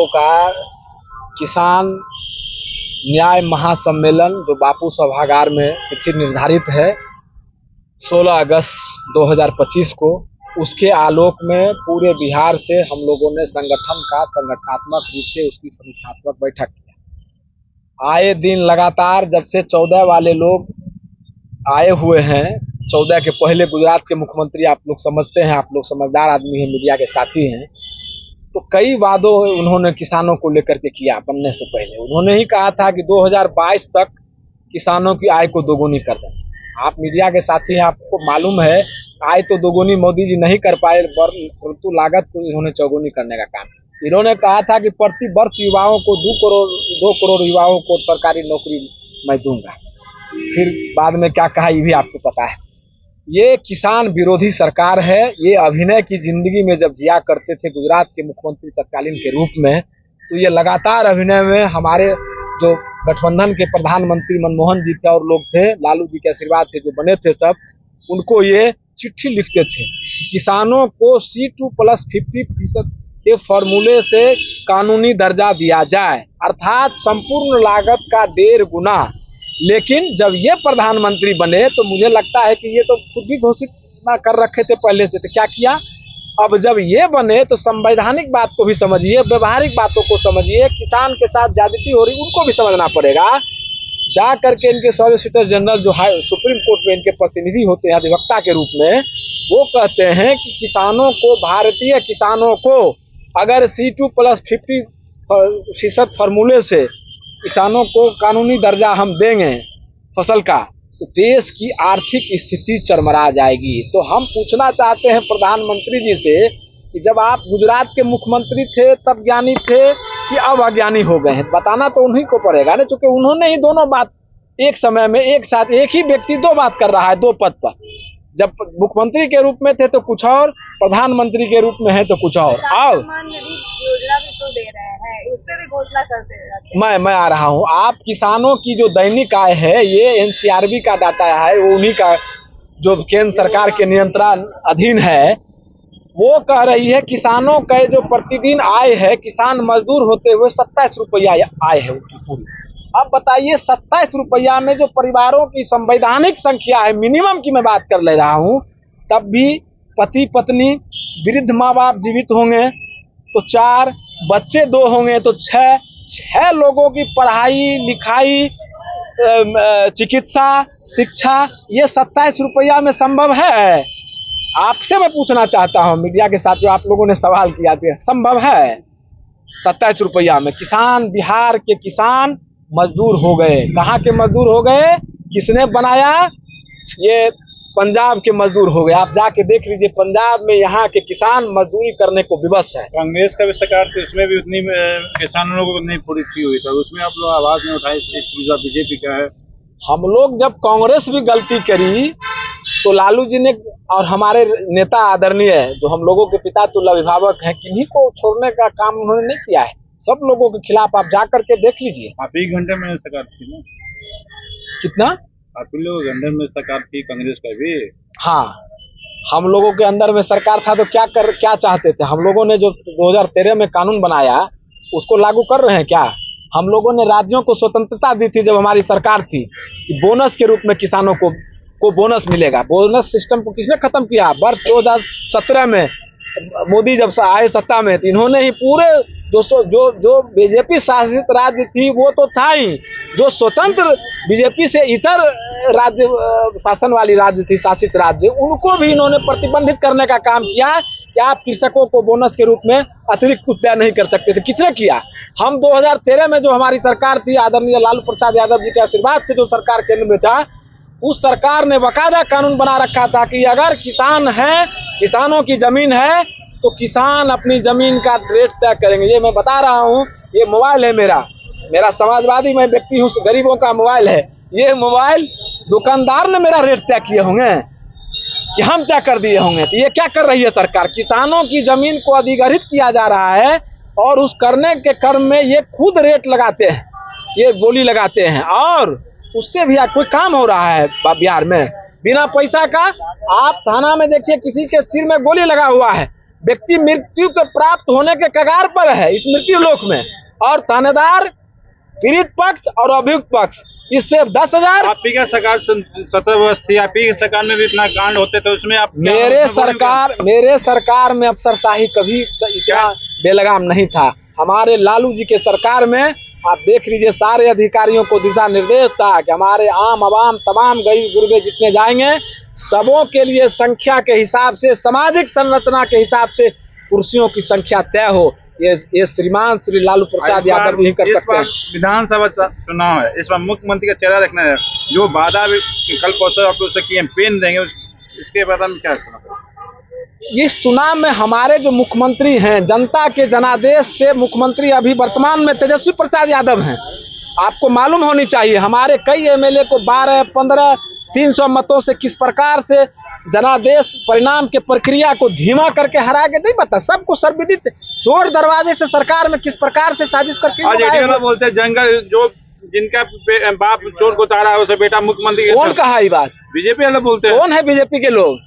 का किसान न्याय महासम्मेलन जो बापू सभागार में तिथि निर्धारित है 16 अगस्त 2025 को, उसके आलोक में पूरे बिहार से हम लोगों ने संगठनात्मक रूप से उसकी समीक्षात्मक बैठक किया। आए दिन लगातार जब से 14 वाले लोग आए हुए हैं, 14 के पहले गुजरात के मुख्यमंत्री, आप लोग समझते हैं, आप लोग समझदार आदमी हैं, मीडिया के साथी हैं, तो कई वादों उन्होंने किसानों को लेकर के किया। बनने से पहले उन्होंने ही कहा था कि 2022 तक किसानों की आय को दोगुनी कर दें। आप मीडिया के साथी हैं, आपको मालूम है आय तो दोगुनी मोदी जी नहीं कर पाए, परंतु लागत को इन्होंने चौगुनी करने का काम। इन्होंने कहा था कि प्रति वर्ष युवाओं को 2 करोड़ युवाओं को सरकारी नौकरी मैं दूंगा। फिर बाद में क्या कहा ये भी आपको पता है। ये किसान विरोधी सरकार है। ये अभिनय की जिंदगी में जब जिया करते थे गुजरात के मुख्यमंत्री तत्कालीन के रूप में, तो ये लगातार अभिनय में हमारे जो गठबंधन के प्रधानमंत्री मनमोहन जी थे और लोग थे, लालू जी के आशीर्वाद से जो बने थे सब, उनको ये चिट्ठी लिखते थे किसानों को C2+50% के फॉर्मूले से कानूनी दर्जा दिया जाए, अर्थात संपूर्ण लागत का 1.5 गुना। लेकिन जब ये प्रधानमंत्री बने तो मुझे लगता है कि ये तो खुद भी घोषित कर रखे थे पहले से, तो क्या किया। अब जब ये बने तो संवैधानिक बात को भी समझिए, व्यवहारिक बातों को समझिए। किसान के साथ ज्यादती हो रही उनको भी समझना पड़ेगा। जा करके इनके सॉलिसिटर जनरल जो है सुप्रीम कोर्ट में इनके प्रतिनिधि होते हैं अधिवक्ता के रूप में, वो कहते हैं कि किसानों को, भारतीय किसानों को अगर C2+50% फॉर्मूले से किसानों को कानूनी दर्जा हम देंगे फसल का, तो देश की आर्थिक स्थिति चरमरा जाएगी। तो हम पूछना चाहते हैं प्रधानमंत्री जी से कि जब आप गुजरात के मुख्यमंत्री थे तब ज्ञानी थे कि अब अज्ञानी हो गए हैं, बताना तो उन्हीं को पड़ेगा ना, क्योंकि उन्होंने ही दोनों बात एक समय में एक साथ, एक ही व्यक्ति 2 बात कर रहा है 2 पद पर। जब मुख्यमंत्री के रूप में थे तो कुछ और, प्रधानमंत्री के रूप में है तो कुछ और। आओ योजना भी तो दे रहे हैं, उस पे भी घोषणा करते हैं। मैं आ रहा हूँ। आप किसानों की जो दैनिक आय है, ये NCRB का डाटा है, वो उन्हीं का जो केंद्र सरकार के नियंत्रण अधीन है, वो कह रही है किसानों का जो प्रतिदिन आय है, किसान मजदूर होते हुए 27 रुपया आय है उनकी पूरी। अब बताइए 27 रुपया में जो परिवारों की संवैधानिक संख्या है, मिनिमम की मैं बात कर ले रहा हूँ, तब भी पति पत्नी, वृद्ध माँ बाप जीवित होंगे तो 4, बच्चे 2 होंगे तो 6 लोगों की पढ़ाई लिखाई, चिकित्सा, शिक्षा, ये 27 रुपया में संभव है? आपसे मैं पूछना चाहता हूं, मीडिया के साथ जो आप लोगों ने सवाल किया था, संभव है 27 रुपया में? किसान, बिहार के किसान मजदूर हो गए। कहाँ के मजदूर हो गए? किसने बनाया? ये पंजाब के मजदूर हो गए। आप जाके देख लीजिए, पंजाब में यहाँ के किसान मजदूरी करने को विवश है। कांग्रेस का भी सरकार थी, उसमें भी उतनी किसानों को नहीं पूरी की हुई था, उसमें आप लोग आवाज नहीं उठाई। बीजेपी का है। हम लोग जब कांग्रेस भी गलती करी तो लालू जी ने और हमारे नेता आदरणीय जो हम लोगों के पिता तुल्य अभिभावक हैं, किन्हीं को छोड़ने का काम उन्होंने नहीं किया है। सब लोगों के खिलाफ आप जा करके देख लीजिए। आप ही घंटे में सरकार थी ना? कितना? आप ही लोग अंदर में सरकार थी कांग्रेस का भी? हाँ, हम लोगों के अंदर में सरकार था तो क्या चाहते थे? हम लोगों ने जो 2013 में कानून बनाया उसको लागू कर रहे हैं क्या? हम लोगों ने राज्यों को स्वतंत्रता दी थी जब हमारी सरकार थी कि बोनस के रूप में किसानों को बोनस मिलेगा। बोनस सिस्टम को किसने खत्म किया? वर्ष 2017 में मोदी जब आए सत्ता में, तो इन्होंने ही पूरे दोस्तों जो बीजेपी शासित राज्य थी वो तो था ही, जो स्वतंत्र बीजेपी से इतर राज्य शासन वाली राज्य थी, शासित राज्य, उनको भी इन्होंने प्रतिबंधित करने का काम किया कि आप कृषकों को बोनस के रूप में अतिरिक्त कुछ तय नहीं कर सकते थे। किसने किया? हम 2013 में जो हमारी सरकार थी, आदरणीय लालू प्रसाद यादव जी के आशीर्वाद से जो सरकार केंद्र में था, उस सरकार ने बाकायदा कानून बना रखा था कि अगर किसान है, किसानों की जमीन है, तो किसान अपनी जमीन का रेट तय करेंगे। ये मैं बता रहा हूँ, ये मोबाइल है मेरा समाजवादी मैं व्यक्ति हूँ, गरीबों का मोबाइल है। ये मोबाइल दुकानदार ने मेरा रेट तय किए होंगे कि हम तय कर दिए होंगे। तो ये क्या कर रही है सरकार? किसानों की जमीन को अधिग्रहित किया जा रहा है और उस करने के क्रम में ये खुद रेट लगाते हैं, ये बोली लगाते हैं, और उससे भी कोई काम हो रहा है बिहार में बिना पैसा का? आप थाना में देखिए, किसी के सिर में गोली लगा हुआ है, व्यक्ति मृत्यु के प्राप्त होने के कगार पर है इस मृत्यु लोक में, और थानेदार पीड़ित पक्ष और अभियुक्त पक्ष इससे 10,000। आपकी क्या सरकार 17 वर्ष थी, आपकी सरकार में भी इतना कांड होते थे, उसमें आप मेरे सरकार में अफसरशाही कभी इतना बेलगाम नहीं था। हमारे लालू जी के सरकार में आप देख लीजिए, सारे अधिकारियों को दिशा निर्देश था कि हमारे आम आवाम तमाम गरीब गुरबे जितने जाएंगे सबों के लिए संख्या के हिसाब से, सामाजिक संरचना के हिसाब से कुर्सियों की संख्या तय हो। ये श्रीमान श्री लालू प्रसाद यादव भी कर सकते हैं। विधानसभा चुनाव है, इस बार मुख्यमंत्री का चेहरा रखना है, जो वादा भी कल परसों आप लोग से किए पेन देंगे, इसके बारे में क्या कहना? इस चुनाव में हमारे जो मुख्यमंत्री हैं, जनता के जनादेश से मुख्यमंत्री अभी वर्तमान में तेजस्वी प्रसाद यादव हैं। आपको मालूम होनी चाहिए हमारे कई एमएलए को 12, 15, 300 मतों से किस प्रकार से जनादेश परिणाम के प्रक्रिया को धीमा करके हरा के नहीं पता, सबको सर्वविदित। चोर दरवाजे से सरकार में किस प्रकार से साजिश करके बोलते हैं जंगल जो जिनका बाप चोर को तारा है उसे बेटा मुख्यमंत्री। कौन कहा ये बात? बीजेपी वाले बोलते हैं। कौन है बीजेपी के लोग?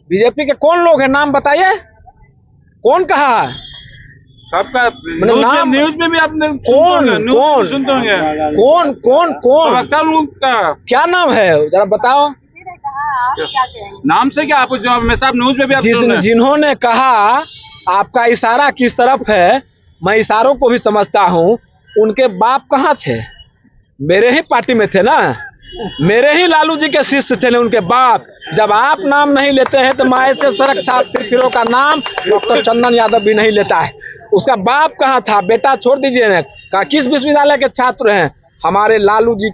बीजेपी के कौन लोग हैं, नाम बताइए, कौन कहा है? सबका नाम न्यूज में भी आपने कौन सुनते होंगे। कौन कौन कौन का क्या नाम है जरा बताओ। नाम से क्या आप जो हमेशा न्यूज में भी जिन्होंने कहा आपका इशारा किस तरफ है, मैं इशारों को भी समझता हूँ। उनके बाप कहाँ थे? मेरे ही पार्टी में थे ना, मेरे ही लालू जी के शिष्य थे ना उनके बाप। जब आप नाम नहीं लेते हैं तो माए से सड़क छाप सिरफिरों का नाम डॉक्टर चंदन यादव भी नहीं लेता है। उसका बाप कहाँ था? बेटा छोड़ दीजिए ना, कहा किस विश्वविद्यालय के छात्र हैं? हमारे लालू जी